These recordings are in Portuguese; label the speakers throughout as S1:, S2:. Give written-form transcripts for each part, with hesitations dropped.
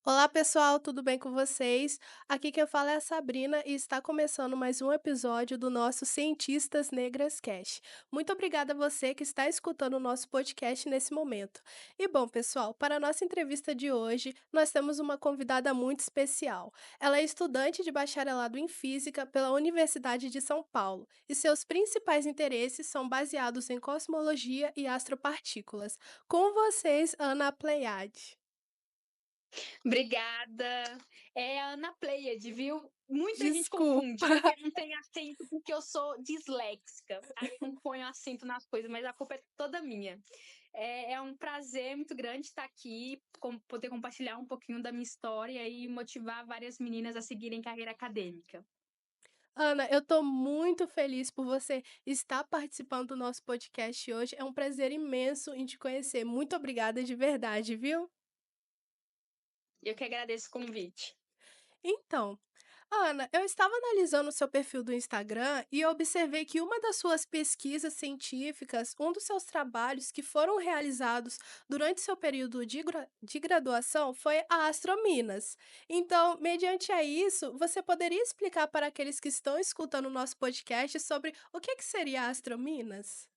S1: Olá pessoal, tudo bem com vocês? Aqui quem fala é a Sabrina e está começando mais um episódio do nosso Cientistas Negras Cast. Muito obrigada a você que está escutando o nosso podcast nesse momento. E bom, pessoal, para a nossa entrevista de hoje, nós temos uma convidada muito especial. Ela é estudante de bacharelado em Física pela Universidade de São Paulo e seus principais interesses são baseados em cosmologia e astropartículas. Com vocês, Ana Pleiade.
S2: Obrigada. É a Ana Pleiade, viu? Muita gente confunde,
S1: Desculpa.
S2: porque não tem acento, porque eu sou disléxica. Aí eu não ponho acento nas coisas, mas a culpa é toda minha. É um prazer muito grande estar aqui, poder compartilhar um pouquinho da minha história e motivar várias meninas a seguirem carreira acadêmica.
S1: Ana, eu tô muito feliz por você estar participando do nosso podcast hoje. É um prazer imenso em te conhecer. Muito obrigada de verdade, viu?
S2: Eu que agradeço o convite.
S1: Então, Ana, eu estava analisando o seu perfil do Instagram e eu observei que uma das suas pesquisas científicas, um dos seus trabalhos que foram realizados durante seu período de graduação foi a Astrominas. Então, mediante a isso, você poderia explicar para aqueles que estão escutando o nosso podcast sobre o que seria a Astrominas?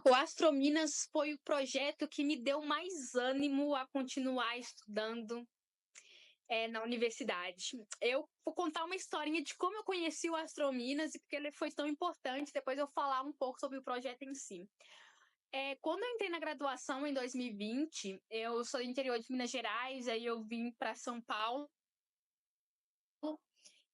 S2: O Astrominas foi o projeto que me deu mais ânimo a continuar estudando na universidade. Eu vou contar uma historinha de como eu conheci o Astrominas e porque ele foi tão importante, depois eu falar um pouco sobre o projeto em si. Quando eu entrei na graduação em 2020, eu sou do interior de Minas Gerais, aí eu vim para São Paulo,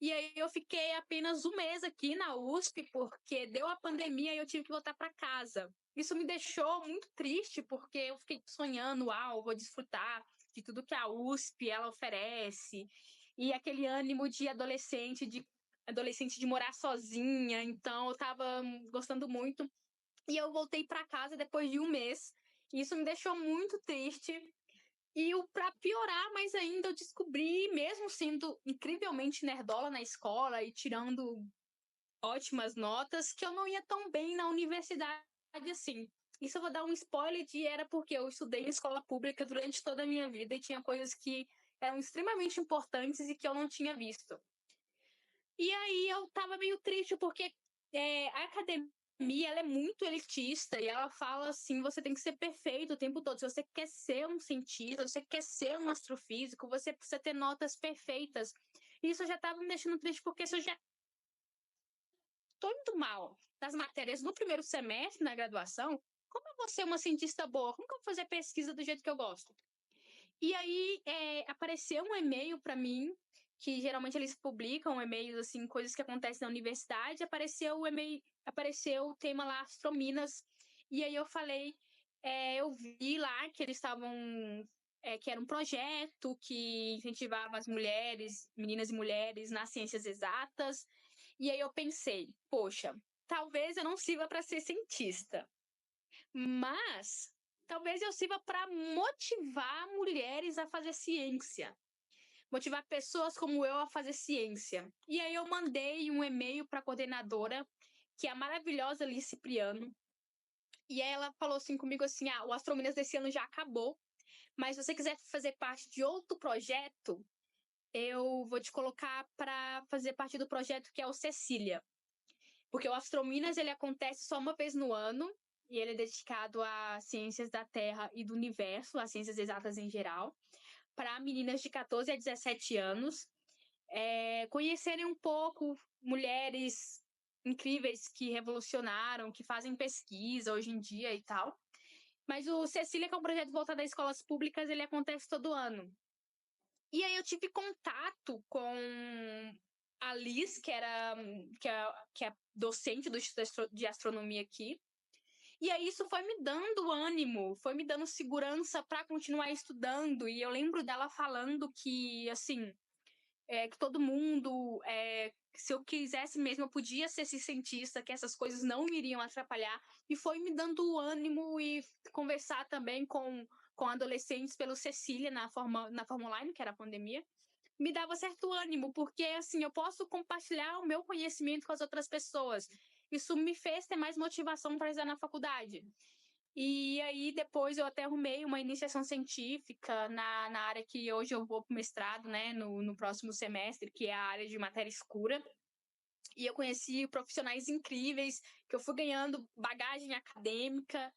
S2: e aí eu fiquei apenas um mês aqui na USP, porque deu a pandemia e eu tive que voltar para casa. Isso me deixou muito triste, porque eu fiquei sonhando, uau, vou desfrutar de tudo que a USP ela oferece, e aquele ânimo de adolescente de morar sozinha, então eu estava gostando muito. E eu voltei para casa depois de um mês. E isso me deixou muito triste. E para piorar mais ainda, eu descobri, mesmo sendo incrivelmente nerdola na escola e tirando ótimas notas, que eu não ia tão bem na universidade assim. Isso eu vou dar um spoiler de era porque eu estudei em escola pública durante toda a minha vida e tinha coisas que eram extremamente importantes e que eu não tinha visto. E aí eu tava meio triste porque a academia ela é muito elitista e ela fala assim, você tem que ser perfeito o tempo todo. Se você quer ser um cientista, se você quer ser um astrofísico, você precisa ter notas perfeitas. Isso já tava me deixando triste porque se eu já tô indo mal nas matérias no primeiro semestre na graduação, como eu vou ser uma cientista boa? Como que eu vou fazer pesquisa do jeito que eu gosto? E aí apareceu um e-mail para mim, que geralmente eles publicam e-mails, assim, coisas que acontecem na universidade. Apareceu o e-mail, apareceu o tema lá, Astrominas. E aí eu falei, eu vi lá que eles estavam. Que era um projeto que incentivava as mulheres, meninas e mulheres, nas ciências exatas. E aí eu pensei, poxa, talvez eu não sirva para ser cientista, mas talvez eu sirva para motivar mulheres a fazer ciência, motivar pessoas como eu a fazer ciência. E aí eu mandei um e-mail para a coordenadora, que é a maravilhosa Liz Cipriano, e aí ela falou assim comigo assim: "Ah, o Astrominas desse ano já acabou, mas se você quiser fazer parte de outro projeto, eu vou te colocar para fazer parte do projeto que é o Cecília. Porque o Astrominas ele acontece só uma vez no ano e ele é dedicado a ciências da Terra e do universo, a ciências exatas em geral, para meninas de 14 a 17 anos conhecerem um pouco mulheres incríveis que revolucionaram, que fazem pesquisa hoje em dia e tal. Mas o Cecília, que é um projeto voltado às escolas públicas, ele acontece todo ano. E aí eu tive contato com a Liz, que é docente do Instituto de Astronomia aqui. E aí isso foi me dando ânimo, foi me dando segurança para continuar estudando. E eu lembro dela falando que, assim, que todo mundo, se eu quisesse mesmo, eu podia ser esse cientista, que essas coisas não me iriam atrapalhar. E foi me dando ânimo e conversar também com adolescentes pelo Cecília na Forma Online, que era a pandemia, me dava certo ânimo, porque assim, eu posso compartilhar o meu conhecimento com as outras pessoas. Isso me fez ter mais motivação para estar na faculdade. E aí depois eu até arrumei uma iniciação científica na área que hoje eu vou para o mestrado, né, no próximo semestre, que é a área de matéria escura. E eu conheci profissionais incríveis, que eu fui ganhando bagagem acadêmica.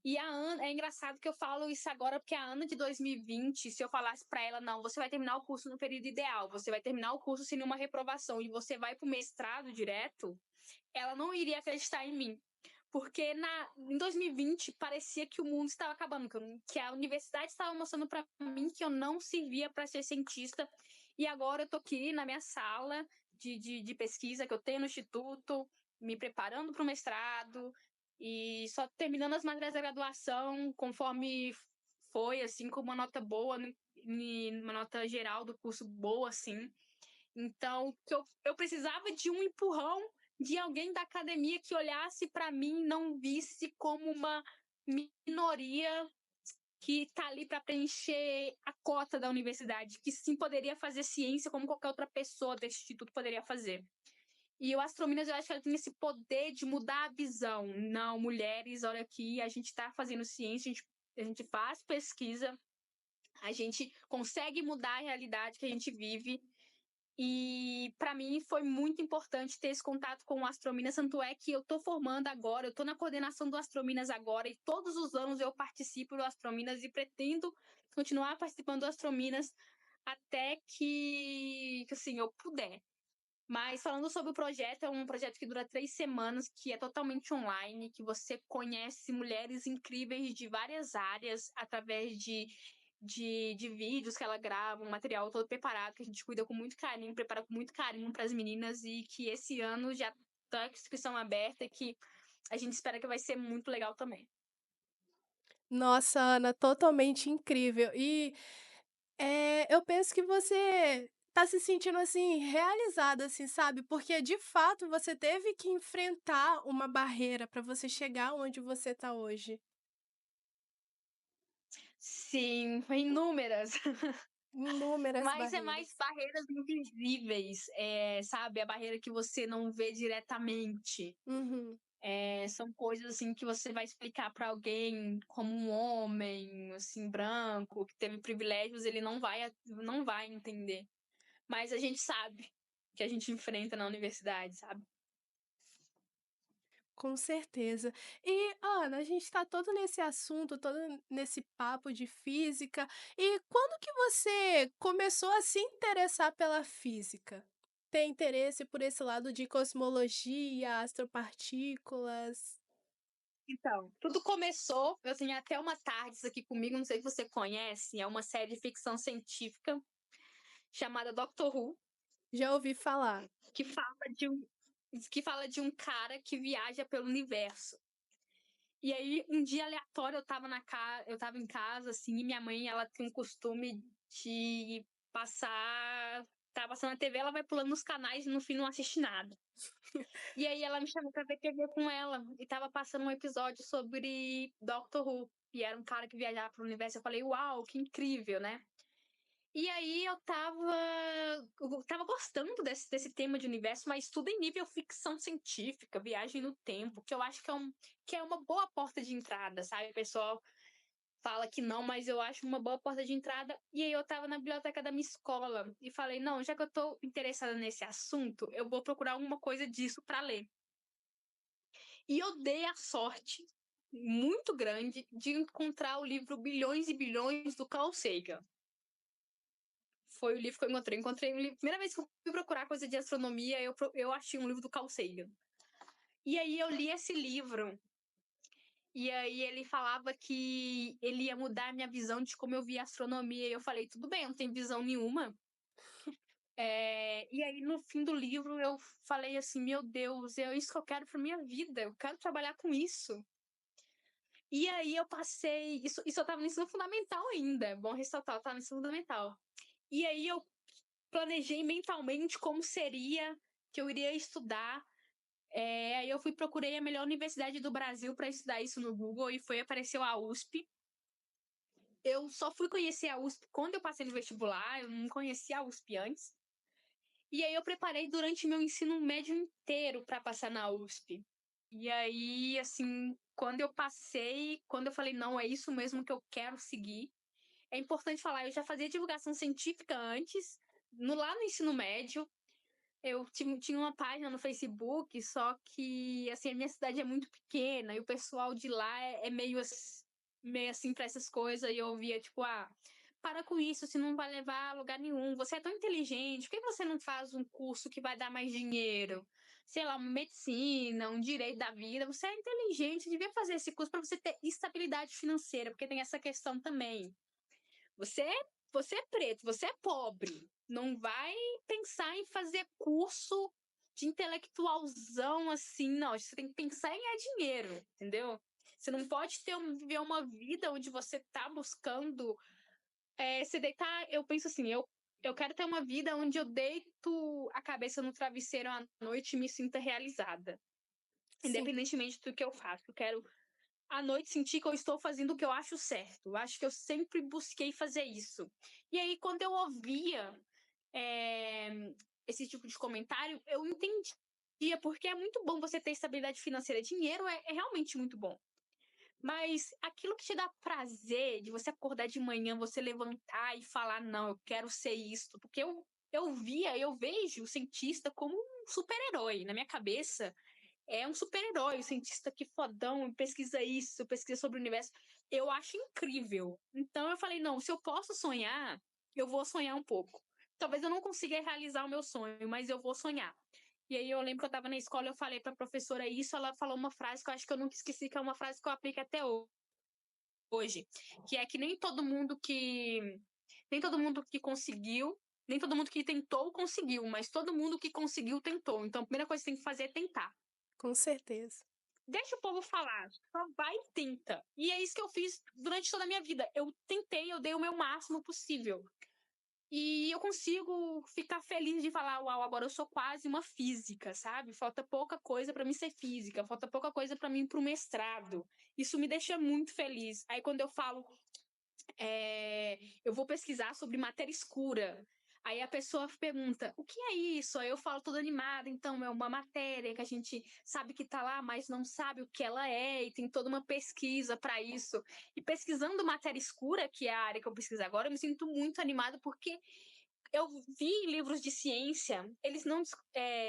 S2: E a Ana, é engraçado que eu falo isso agora, porque a Ana de 2020, se eu falasse para ela, não, você vai terminar o curso no período ideal, você vai terminar o curso sem nenhuma reprovação e você vai para o mestrado direto, ela não iria acreditar em mim. Porque em 2020 parecia que o mundo estava acabando, que a universidade estava mostrando para mim que eu não servia para ser cientista. E agora eu tô aqui na minha sala de pesquisa que eu tenho no instituto, me preparando para o mestrado e só terminando as matérias da graduação conforme foi, assim, com uma nota boa, uma nota geral do curso boa, assim. Então, eu precisava de um empurrão de alguém da academia que olhasse para mim e não visse como uma minoria que está ali para preencher a cota da universidade, que sim poderia fazer ciência como qualquer outra pessoa desse instituto poderia fazer. E o Astrominas, eu acho que ela tem esse poder de mudar a visão. Não, mulheres, olha aqui, a gente está fazendo ciência, a gente faz pesquisa, a gente consegue mudar a realidade que a gente vive. E para mim foi muito importante ter esse contato com o Astrominas, tanto é que eu estou formando agora, eu estou na coordenação do Astrominas agora, e todos os anos eu participo do Astrominas e pretendo continuar participando do Astrominas até que assim, eu puder. Mas falando sobre o projeto, é um projeto que dura 3 semanas, que é totalmente online, que você conhece mulheres incríveis de várias áreas através de vídeos que ela grava, um material todo preparado, que a gente cuida com muito carinho, prepara com muito carinho para as meninas, e que esse ano já está com inscrição aberta e que a gente espera que vai ser muito legal também.
S1: Nossa, Ana, totalmente incrível. E eu penso que você tá se sentindo, assim, realizada, assim, sabe, porque de fato você teve que enfrentar uma barreira para você chegar onde você tá hoje.
S2: Sim, inúmeras.
S1: Inúmeras
S2: Mas é mais
S1: barreiras.
S2: barreiras invisíveis, sabe? A barreira que você não vê diretamente.
S1: Uhum.
S2: São coisas assim que você vai explicar para alguém como um homem, assim, branco, que teve privilégios, ele não vai entender. Mas a gente sabe que a gente enfrenta na universidade, sabe?
S1: Com certeza. E, Ana, a gente está todo nesse assunto, todo nesse papo de física. E quando que você começou a se interessar pela física? Ter interesse por esse lado de cosmologia, astropartículas?
S2: Então, tudo começou, eu tenho até uma Tardes aqui comigo, não sei se você conhece, é uma série de ficção científica chamada Doctor Who,
S1: Já ouvi falar.
S2: que fala de um, que fala de um cara que viaja pelo universo. E aí, um dia aleatório, eu tava em casa, assim, e minha mãe, ela tem um costume de passar. Tá passando na TV, ela vai pulando nos canais e no fim não assiste nada. E aí ela me chamou pra ver TV com ela. E tava passando um episódio sobre Doctor Who. E era um cara que viajava pro universo. Eu falei, uau, que incrível, né? E aí eu tava gostando desse tema de universo, mas tudo em nível ficção científica, viagem no tempo, que eu acho que é uma boa porta de entrada, sabe? O pessoal fala que não, mas eu acho uma boa porta de entrada. E aí eu tava na biblioteca da minha escola e falei, não, já que eu tô interessada nesse assunto, eu vou procurar alguma coisa disso para ler. E eu dei a sorte muito grande de encontrar o livro Bilhões e Bilhões do Carl Sagan. Foi o livro que eu encontrei. Encontrei um livro. Primeira vez que eu fui procurar coisa de astronomia, eu achei um livro do Carl Sagan. E aí eu li esse livro. E aí ele falava que ele ia mudar a minha visão de como eu via astronomia. E eu falei, tudo bem, eu não tenho visão nenhuma. E aí no fim do livro eu falei assim, meu Deus, é isso que eu quero pra minha vida. Eu quero trabalhar com isso. E aí eu passei. Isso eu tava no ensino fundamental ainda. É bom ressaltar, eu tava no ensino fundamental. E aí eu planejei mentalmente como seria que eu iria estudar. Aí eu procurei a melhor universidade do Brasil para estudar isso no Google e apareceu a USP. Eu só fui conhecer a USP quando eu passei no vestibular, eu não conhecia a USP antes. E aí eu preparei durante meu ensino médio inteiro para passar na USP. E aí, assim, quando eu falei: "Não, é isso mesmo que eu quero seguir". É importante falar, eu já fazia divulgação científica antes, lá no ensino médio, eu tinha uma página no Facebook, só que, assim, a minha cidade é muito pequena e o pessoal de lá é meio assim pra essas coisas, e eu ouvia, tipo: "Ah, para com isso, isso não vai levar a lugar nenhum. Você é tão inteligente, por que você não faz um curso que vai dar mais dinheiro? Sei lá, uma medicina, um direito da vida. Você é inteligente, devia fazer esse curso para você ter estabilidade financeira", porque tem essa questão também. Você é, você é preto, você é pobre. Não vai pensar em fazer curso de intelectualzão assim, não. Você tem que pensar em ganhar dinheiro, entendeu? Você não pode viver uma vida onde você tá buscando se deitar. Eu penso assim, eu quero ter uma vida onde eu deito a cabeça no travesseiro à noite e me sinta realizada.
S1: Sim.
S2: Independentemente do que eu faço. Eu quero à noite sentir que eu estou fazendo o que eu acho certo. Eu acho que eu sempre busquei fazer isso. E aí, quando eu ouvia eh, esse tipo de comentário, eu entendia, porque é muito bom você ter estabilidade financeira. Dinheiro é realmente muito bom. Mas aquilo que te dá prazer de você acordar de manhã, você levantar e falar, não, eu quero ser isto. Porque eu vejo o cientista como um super-herói. Na minha cabeça, é um super-herói, o cientista que fodão, pesquisa isso, pesquisa sobre o universo. Eu acho incrível. Então eu falei, não, se eu posso sonhar, eu vou sonhar um pouco. Talvez eu não consiga realizar o meu sonho, mas eu vou sonhar. E aí eu lembro que eu estava na escola, eu falei para a professora isso, ela falou uma frase que eu acho que eu nunca esqueci, que é uma frase que eu aplico até hoje, que é que nem todo mundo que conseguiu, nem todo mundo que tentou conseguiu, mas todo mundo que conseguiu tentou. Então a primeira coisa que você tem que fazer é tentar.
S1: Com certeza.
S2: Deixa o povo falar, só vai e tenta. E é isso que eu fiz durante toda a minha vida. Eu tentei, eu dei o meu máximo possível. E eu consigo ficar feliz de falar, uau, agora eu sou quase uma física, sabe? Falta pouca coisa para mim ser física, falta pouca coisa para mim ir pro mestrado. Isso me deixa muito feliz. Aí quando eu falo, eu vou pesquisar sobre matéria escura. Aí a pessoa pergunta, o que é isso? Aí eu falo toda animada, então é uma matéria que a gente sabe que tá lá, mas não sabe o que ela é, e tem toda uma pesquisa para isso. E pesquisando matéria escura, que é a área que eu pesquiso agora, eu me sinto muito animada porque eu vi livros de ciência, eles não,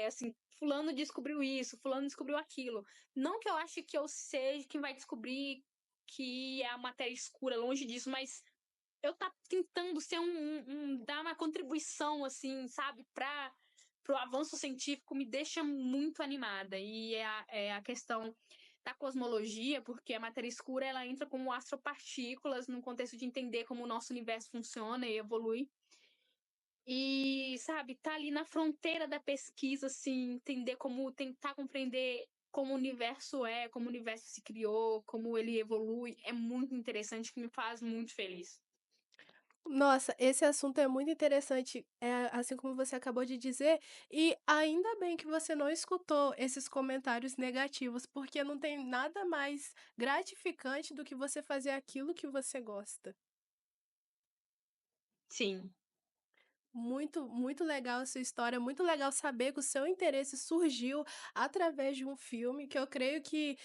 S2: assim, fulano descobriu isso, fulano descobriu aquilo. Não que eu ache que eu seja quem vai descobrir que é a matéria escura, longe disso, mas eu tá tentando ser dar uma contribuição, assim, sabe, para o avanço científico me deixa muito animada. E é a questão da cosmologia, porque a matéria escura ela entra como astropartículas no contexto de entender como o nosso universo funciona e evolui. E, sabe, tá ali na fronteira da pesquisa, assim, entender como tentar compreender como o universo é, como o universo se criou, como ele evolui, é muito interessante, que me faz muito feliz.
S1: Nossa, esse assunto é muito interessante, assim como você acabou de dizer, e ainda bem que você não escutou esses comentários negativos, porque não tem nada mais gratificante do que você fazer aquilo que você gosta.
S2: Sim,
S1: Muito, muito legal a sua história, muito legal saber que o seu interesse surgiu através de um filme, que eu creio que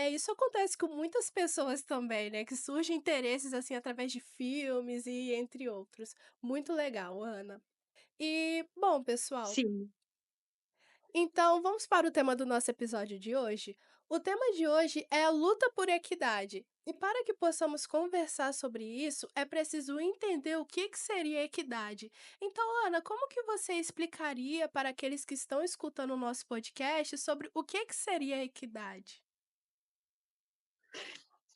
S1: isso acontece com muitas pessoas também, né, que surgem interesses, assim, através de filmes e entre outros. Muito legal, Ana. E, bom, pessoal,
S2: sim.
S1: então vamos para o tema do nosso episódio de hoje? O tema de hoje é a luta por equidade. E para que possamos conversar sobre isso, é preciso entender o que seria equidade. Então, Ana, como que você explicaria para aqueles que estão escutando o nosso podcast sobre o que seria equidade?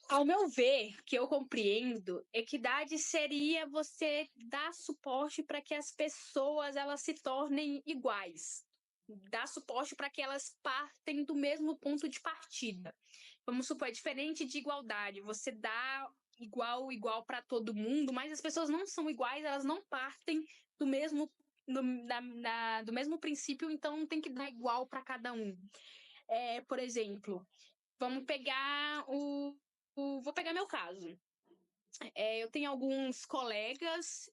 S2: Ao meu ver, que eu compreendo, equidade seria você dar suporte para que as pessoas elas se tornem iguais. Dar suporte para que elas partem do mesmo ponto de partida. Vamos supor, é diferente de igualdade. Você dá igual para todo mundo, mas as pessoas não são iguais, elas não partem do mesmo do mesmo princípio, então tem que dar igual para cada um. Por exemplo, vamos pegar vou pegar meu caso. Eu tenho alguns colegas,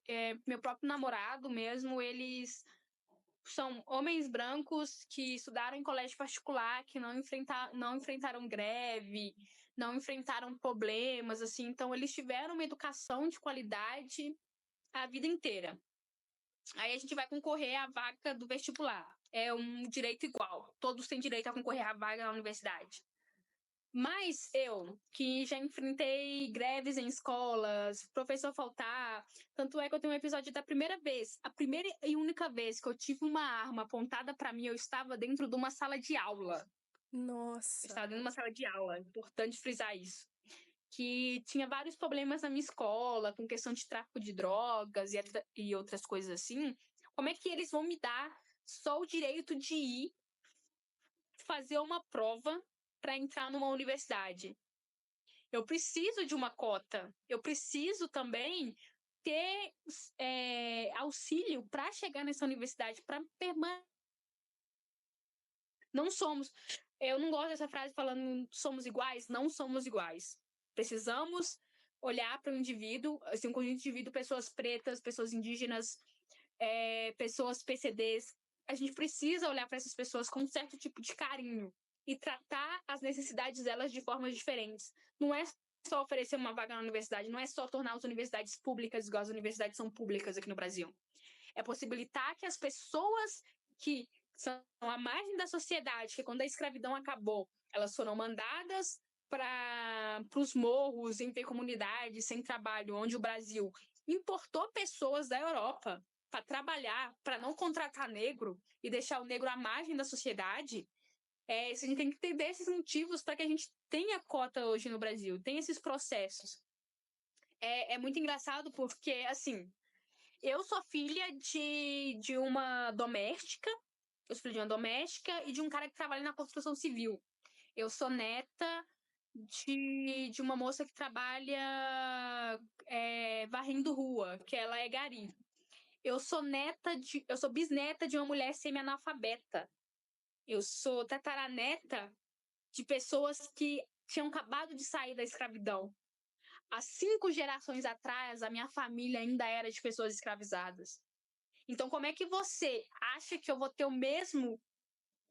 S2: meu próprio namorado mesmo, eles são homens brancos que estudaram em colégio particular, que não enfrentaram greve, não enfrentaram problemas, assim, então eles tiveram uma educação de qualidade a vida inteira. Aí a gente vai concorrer à vaga do vestibular. É um direito igual. Todos têm direito a concorrer à vaga na universidade. Mas eu, que já enfrentei greves em escolas, professor faltar, tanto é que eu tenho um episódio da primeira vez, a primeira e única vez que eu tive uma arma apontada para mim, eu estava dentro de uma sala de aula. Eu
S1: Nossa.
S2: estava dentro de uma sala de aula, é importante frisar isso. Que tinha vários problemas na minha escola, com questão de tráfico de drogas e outras coisas assim. Como é que eles vão me dar só o direito de ir fazer uma prova para entrar numa universidade? Eu preciso de uma cota. Eu preciso também ter auxílio para chegar nessa universidade, para permanecer. Não somos. Eu não gosto dessa frase falando somos iguais. Não somos iguais. Precisamos olhar para o indivíduo, assim, um conjunto de indivíduo, pessoas pretas, pessoas indígenas, pessoas PCDs. A gente precisa olhar para essas pessoas com um certo tipo de carinho e tratar as necessidades delas de formas diferentes. Não é só oferecer uma vaga na universidade, não é só tornar as universidades públicas igual as universidades são públicas aqui no Brasil. É possibilitar que as pessoas que são à margem da sociedade, que quando a escravidão acabou, elas foram mandadas para os morros, em ter comunidades sem trabalho, onde o Brasil importou pessoas da Europa para trabalhar, para não contratar negro e deixar o negro à margem da sociedade. A gente tem que entender esses motivos para que a gente tenha cota hoje no Brasil, tem esses processos. É muito engraçado porque, assim, eu sou filha de uma doméstica, eu sou filha de uma doméstica e de um cara que trabalha na construção civil. Eu sou neta de uma moça que trabalha varrendo rua, que ela é gari. Eu sou bisneta de uma mulher semi-analfabeta. Eu sou tataraneta de pessoas que tinham acabado de sair da escravidão. Há 5 gerações atrás, a minha família ainda era de pessoas escravizadas. Então, como é que você acha que eu vou ter o mesmo.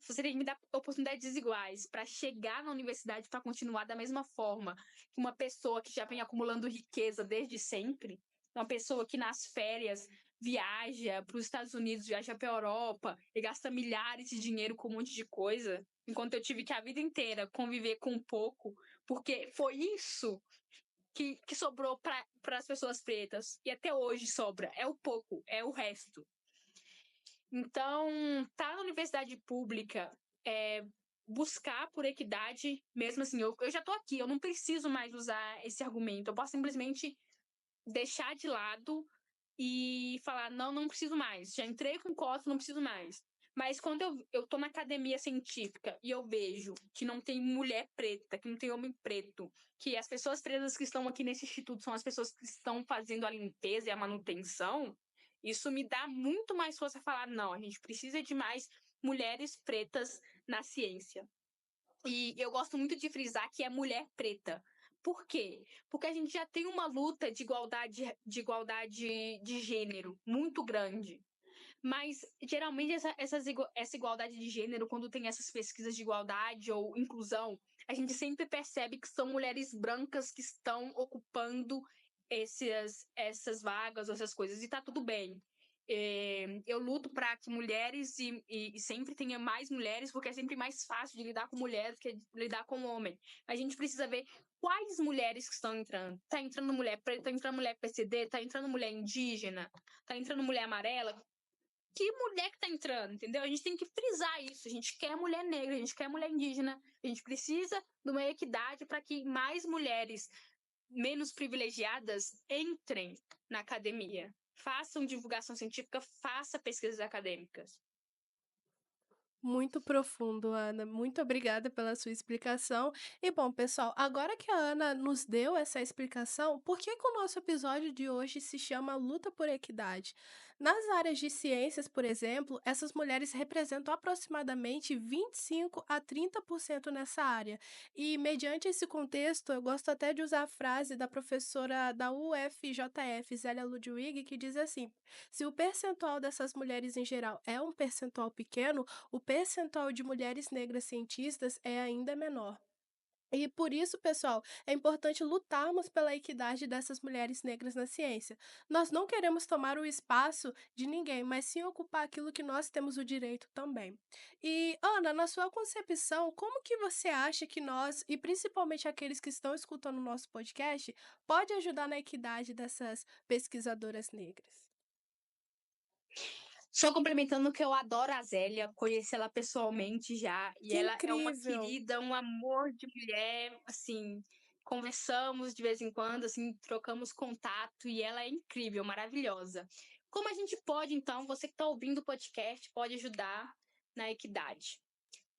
S2: Você tem que me dar oportunidades desiguais para chegar na universidade para continuar da mesma forma que uma pessoa que já vem acumulando riqueza desde sempre, uma pessoa que nas férias viaja para os Estados Unidos, viaja para a Europa e gasta milhares de dinheiro com um monte de coisa, enquanto eu tive que a vida inteira conviver com um pouco, porque foi isso que sobrou para as pessoas pretas. E até hoje sobra. É o pouco, é o resto. Então, tá na universidade pública, buscar por equidade, mesmo assim, eu já tô aqui, eu não preciso mais usar esse argumento. Eu posso simplesmente deixar de lado e falar, não, não preciso mais. Já entrei com cota, não preciso mais. Mas quando eu tô na academia científica e eu vejo que não tem mulher preta, que não tem homem preto, que as pessoas pretas que estão aqui nesse instituto são as pessoas que estão fazendo a limpeza e a manutenção, isso me dá muito mais força a falar, não, a gente precisa de mais mulheres pretas na ciência. E eu gosto muito de frisar que é mulher preta. Por quê? Porque a gente já tem uma luta de igualdade de gênero muito grande. Mas, geralmente, essa igualdade de gênero, quando tem essas pesquisas de igualdade ou inclusão, a gente sempre percebe que são mulheres brancas que estão ocupando essas vagas, essas coisas, e tá tudo bem. Eu luto para que mulheres e sempre tenha mais mulheres, porque é sempre mais fácil de lidar com mulheres que lidar com homem. A gente precisa ver quais mulheres que estão entrando. Tá entrando mulher preta, tá entrando mulher PCD, tá entrando mulher indígena, tá entrando mulher amarela. Que mulher que tá entrando, entendeu? A gente tem que frisar isso. A gente quer mulher negra, a gente quer mulher indígena, a gente precisa de uma equidade para que mais mulheres menos privilegiadas entrem na academia. Façam divulgação científica, faça pesquisas acadêmicas.
S1: Muito profundo, Ana. Muito obrigada pela sua explicação. E bom, pessoal, agora que a Ana nos deu essa explicação, por que que o nosso episódio de hoje se chama Luta por Equidade? Nas áreas de ciências, por exemplo, essas mulheres representam aproximadamente 25 a 30% nessa área. E, mediante esse contexto, eu gosto até de usar a frase da professora da UFJF, Zélia Ludwig, que diz assim: se o percentual dessas mulheres em geral é um percentual pequeno, o percentual de mulheres negras cientistas é ainda menor. E por isso, pessoal, é importante lutarmos pela equidade dessas mulheres negras na ciência. Nós não queremos tomar o espaço de ninguém, mas sim ocupar aquilo que nós temos o direito também. E, Ana, na sua concepção, como que você acha que nós, e principalmente aqueles que estão escutando o nosso podcast, pode ajudar na equidade dessas pesquisadoras negras?
S2: Só complementando que eu adoro a Zélia, conheci ela pessoalmente já, e
S1: Que
S2: ela é uma
S1: incrível!
S2: querida, um amor de mulher, assim, conversamos de vez em quando, assim, trocamos contato, e ela é incrível, maravilhosa. Como a gente pode, então, você que está ouvindo o podcast, pode ajudar na equidade?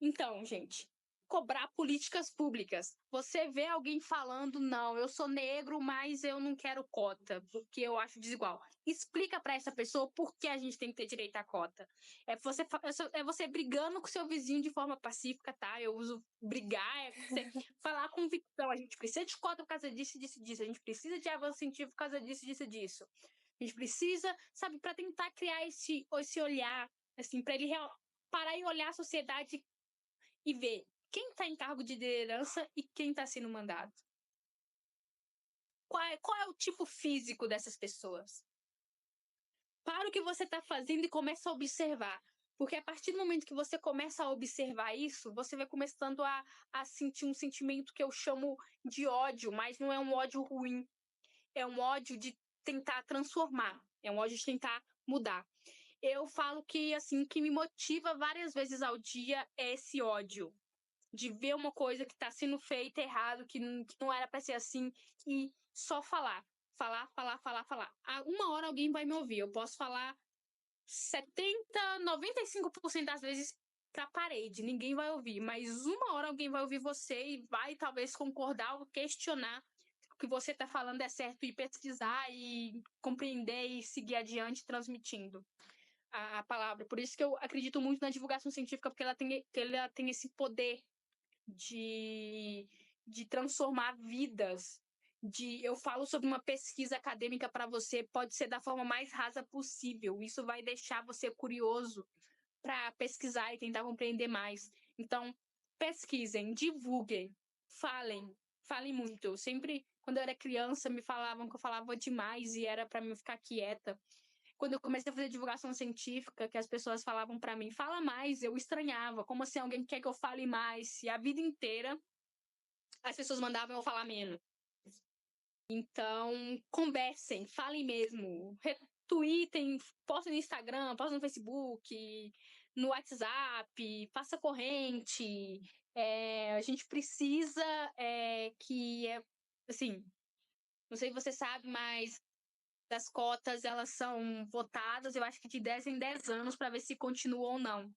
S2: Então, gente, cobrar políticas públicas. Você vê alguém falando, não, eu sou negro, mas eu não quero cota, porque eu acho desigual. Explica para essa pessoa por que a gente tem que ter direito à cota. É você brigando com seu vizinho de forma pacífica, tá? Eu uso brigar, é você falar com convicção. A gente precisa de cota por causa disso, disso, disso. A gente precisa de avanço científico por causa disso, disso, disso. A gente precisa, sabe, para tentar criar esse olhar, assim, para ele parar e olhar a sociedade e ver quem está em cargo de liderança e quem está sendo mandado. Qual é o tipo físico dessas pessoas? Para o que você está fazendo e começa a observar. Porque a partir do momento que você começa a observar isso, você vai começando a sentir um sentimento que eu chamo de ódio, mas não é um ódio ruim. É um ódio de tentar transformar. É um ódio de tentar mudar. Eu falo que, assim, o que me motiva várias vezes ao dia é esse ódio de ver uma coisa que está sendo feita errado, que não era para ser assim, e só falar. Falar, falar, falar, falar. Uma hora alguém vai me ouvir. Eu posso falar 95% das vezes para a parede, ninguém vai ouvir, mas uma hora alguém vai ouvir você e vai talvez concordar ou questionar o que você está falando é certo e pesquisar e compreender e seguir adiante transmitindo a palavra. Por isso que eu acredito muito na divulgação científica, porque ela tem esse poder de, de transformar vidas. Eu falo sobre uma pesquisa acadêmica para você, pode ser da forma mais rasa possível. Isso vai deixar você curioso para pesquisar e tentar compreender mais. Então, pesquisem, divulguem, falem, falem muito. Eu sempre, quando eu era criança, me falavam que eu falava demais e era para mim ficar quieta. Quando eu comecei a fazer divulgação científica, que as pessoas falavam para mim, fala mais, eu estranhava. Como assim alguém quer que eu fale mais? E a vida inteira as pessoas mandavam eu falar menos. Então, conversem, falem mesmo. Retweetem, postem no Instagram, postem no Facebook, no WhatsApp, faça corrente. A gente precisa assim, não sei se você sabe, mas das cotas, elas são votadas, eu acho que de 10 em 10 anos para ver se continua ou não.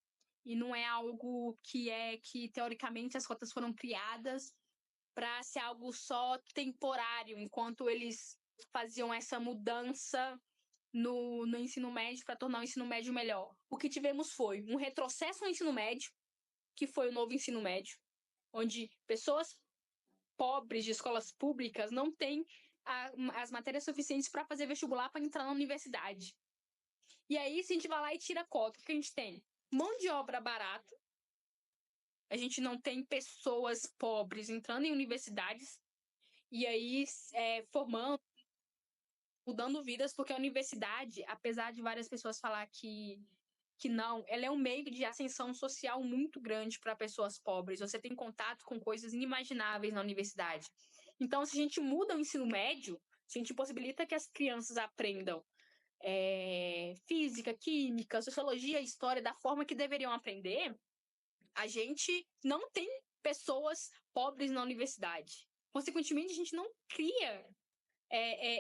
S2: E não é algo que teoricamente as cotas foram criadas para ser algo só temporário, enquanto eles faziam essa mudança no ensino médio para tornar o ensino médio melhor. O que tivemos foi um retrocesso no ensino médio, que foi o novo ensino médio, onde pessoas pobres de escolas públicas não têm as matérias suficientes para fazer vestibular para entrar na universidade. E aí, se a gente vai lá e tira a cota, o que a gente tem? Mão de obra barata, a gente não tem pessoas pobres entrando em universidades e aí formando, mudando vidas, porque a universidade, apesar de várias pessoas falar que não, ela é um meio de ascensão social muito grande para pessoas pobres. Você tem contato com coisas inimagináveis na universidade. Então, se a gente muda o ensino médio, se a gente possibilita que as crianças aprendam física, química, sociologia, história da forma que deveriam aprender, a gente não tem pessoas pobres na universidade. Consequentemente, a gente não cria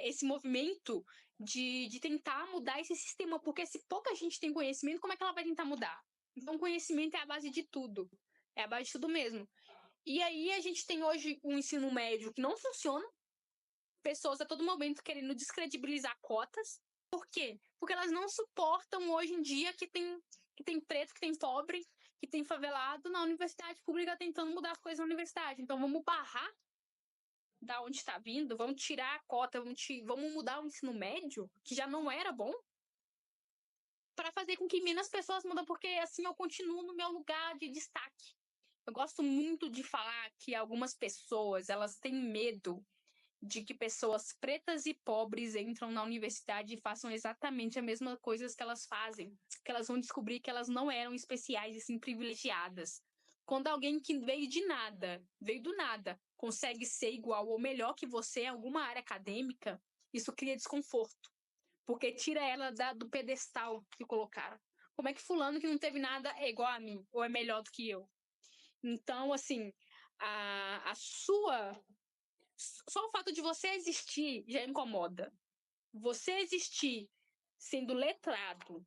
S2: esse movimento de tentar mudar esse sistema, porque se pouca gente tem conhecimento, como é que ela vai tentar mudar? Então, conhecimento é a base de tudo. É a base de tudo mesmo. E aí, a gente tem hoje um ensino médio que não funciona, pessoas a todo momento querendo descredibilizar cotas. Por quê? Porque elas não suportam hoje em dia que tem preto, que tem pobre, que tem favelado na universidade pública tentando mudar as coisas na universidade. Então, vamos barrar da onde está vindo, vamos tirar a cota, vamos mudar o ensino médio, que já não era bom, para fazer com que menos pessoas mudem, porque assim eu continuo no meu lugar de destaque. Eu gosto muito de falar que algumas pessoas, elas têm medo de que pessoas pretas e pobres entram na universidade e façam exatamente a mesma coisa que elas fazem, que elas vão descobrir que elas não eram especiais e sim privilegiadas. Quando alguém que veio de nada, veio do nada, consegue ser igual ou melhor que você em alguma área acadêmica, isso cria desconforto, porque tira ela do pedestal que colocaram. Como é que fulano que não teve nada é igual a mim, ou é melhor do que eu? Então, assim, a sua só o fato de você existir já incomoda. Você existir sendo letrado,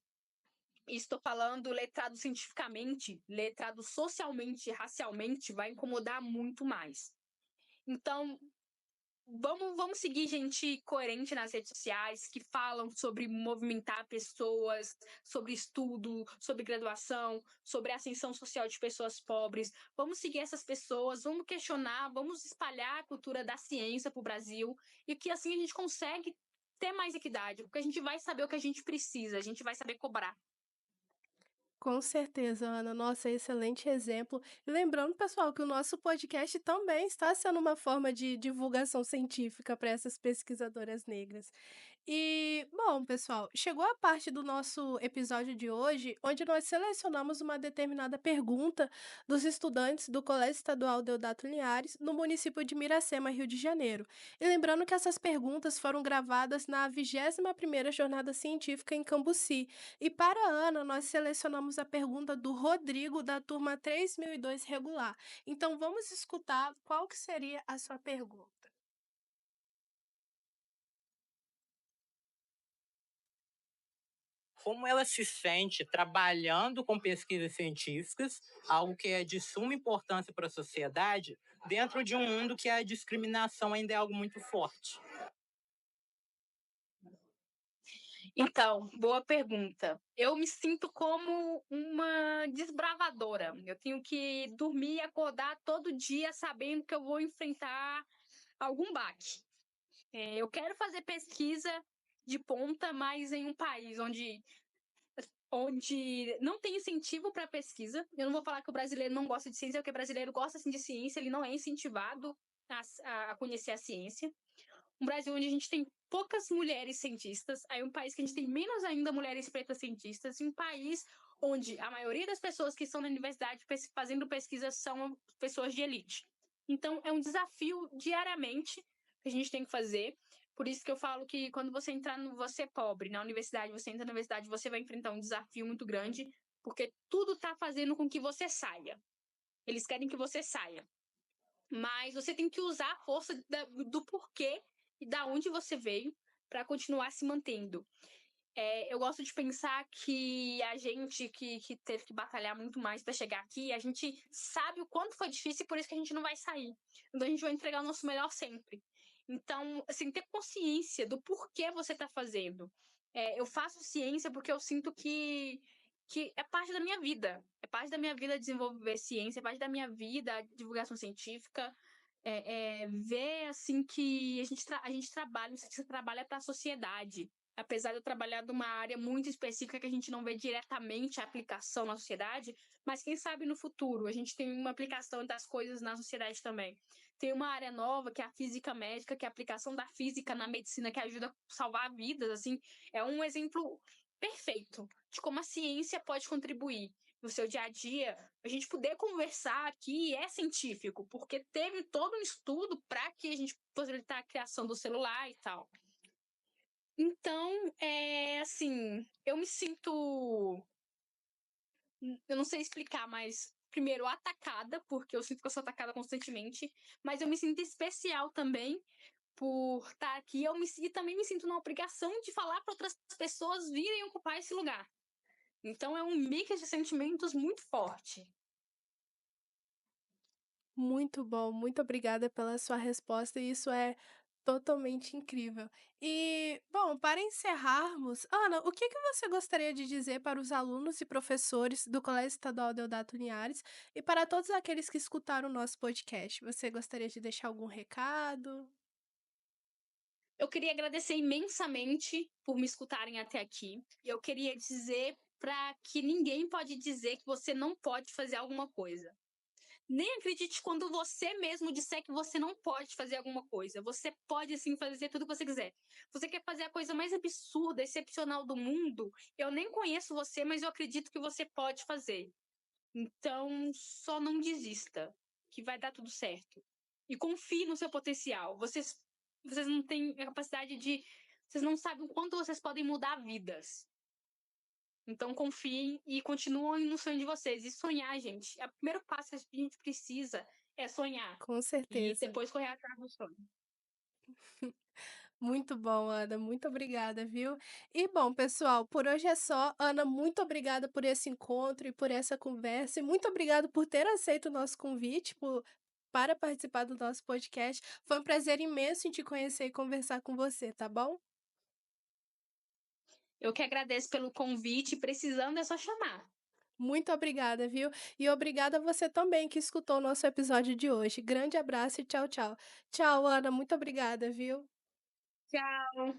S2: e estou falando letrado cientificamente, letrado socialmente, racialmente, vai incomodar muito mais. Então, vamos seguir gente coerente nas redes sociais, que falam sobre movimentar pessoas, sobre estudo, sobre graduação, sobre ascensão social de pessoas pobres. Vamos seguir essas pessoas, vamos questionar, vamos espalhar a cultura da ciência para o Brasil, e que assim a gente consegue ter mais equidade, porque a gente vai saber o que a gente precisa, a gente vai saber cobrar.
S1: Com certeza, Ana. Nossa, excelente exemplo. E lembrando, pessoal, que o nosso podcast também está sendo uma forma de divulgação científica para essas pesquisadoras negras. E, bom, pessoal, chegou a parte do nosso episódio de hoje, onde nós selecionamos uma determinada pergunta dos estudantes do Colégio Estadual Deodato Linhares, no município de Miracema, Rio de Janeiro. E lembrando que essas perguntas foram gravadas na 21ª Jornada Científica em Cambuci. E para a Ana, nós selecionamos a pergunta do Rodrigo, da turma 3002 regular. Então, vamos escutar qual que seria a sua pergunta.
S3: Como ela se sente trabalhando com pesquisas científicas, algo que é de suma importância para a sociedade, dentro de um mundo que a discriminação ainda é algo muito forte.
S2: Então, boa pergunta. Eu me sinto como uma desbravadora. Eu tenho que dormir e acordar todo dia sabendo que eu vou enfrentar algum baque. Eu quero fazer pesquisa de ponta, mas em um país onde não tem incentivo para pesquisa. Eu não vou falar que o brasileiro não gosta de ciência, porque o brasileiro gosta sim de ciência, ele não é incentivado a conhecer a ciência. Um Brasil onde a gente tem poucas mulheres cientistas, aí um país que a gente tem menos ainda mulheres pretas cientistas, e um país onde a maioria das pessoas que estão na universidade fazendo pesquisa são pessoas de elite. Então, é um desafio diariamente que a gente tem que fazer. Por isso que eu falo que quando você entrar no você é pobre, na universidade, você entra na universidade, você vai enfrentar um desafio muito grande, porque tudo está fazendo com que você saia. Eles querem que você saia. Mas você tem que usar a força do porquê e da onde você veio para continuar se mantendo. Eu gosto de pensar que a gente que teve que batalhar muito mais para chegar aqui, a gente sabe o quanto foi difícil e por isso que a gente não vai sair. Então a gente vai entregar o nosso melhor sempre. Então, assim, ter consciência do porquê você está fazendo. Eu faço ciência porque eu sinto que é parte da minha vida. É parte da minha vida desenvolver ciência, é parte da minha vida a divulgação científica. Ver assim que a gente trabalha, você trabalha para a sociedade. Apesar de eu trabalhar numa área muito específica que a gente não vê diretamente a aplicação na sociedade, mas quem sabe no futuro a gente tem uma aplicação das coisas na sociedade também. Tem uma área nova que é a física médica, que é a aplicação da física na medicina que ajuda a salvar vidas, assim, é um exemplo perfeito de como a ciência pode contribuir no seu dia a dia. A gente poder conversar aqui é científico, porque teve todo um estudo para que a gente possibilitar a criação do celular e tal. Então, assim, eu me sinto. Eu não sei explicar, mas primeiro atacada, porque eu sinto que eu sou atacada constantemente, mas eu me sinto especial também por estar aqui. E também me sinto na obrigação de falar para outras pessoas virem ocupar esse lugar. Então é um mix de sentimentos muito forte.
S1: Muito bom, muito obrigada pela sua resposta, e isso é totalmente incrível. E, bom, para encerrarmos, Ana, o que que você gostaria de dizer para os alunos e professores do Colégio Estadual Deodato Linhares e para todos aqueles que escutaram o nosso podcast? Você gostaria de deixar algum recado?
S2: Eu queria agradecer imensamente por me escutarem até aqui. Eu queria dizer para que ninguém pode dizer que você não pode fazer alguma coisa. Nem acredite quando você mesmo disser que você não pode fazer alguma coisa. Você pode sim fazer tudo o que você quiser. Você quer fazer a coisa mais absurda, excepcional do mundo? Eu nem conheço você, mas eu acredito que você pode fazer. Então, só não desista, que vai dar tudo certo. E confie no seu potencial. Vocês não têm a capacidade de. Vocês não sabem o quanto vocês podem mudar vidas. Então confiem e continuem no sonho de vocês. E sonhar, gente. O primeiro passo que a gente precisa é sonhar.
S1: Com
S2: E
S1: certeza.
S2: depois correr atrás do sonho.
S1: Muito bom, Ana. Muito obrigada, viu? E bom, pessoal, por hoje é só. Ana, muito obrigada por esse encontro e por essa conversa. E muito obrigada por ter aceito o nosso convite para participar do nosso podcast. Foi um prazer imenso em te conhecer e conversar com você, tá bom?
S2: Eu que agradeço pelo convite. Precisando é só chamar.
S1: Muito obrigada, viu? E obrigada a você também que escutou o nosso episódio de hoje. Grande abraço e tchau, tchau. Tchau, Ana. Muito obrigada, viu?
S2: Tchau.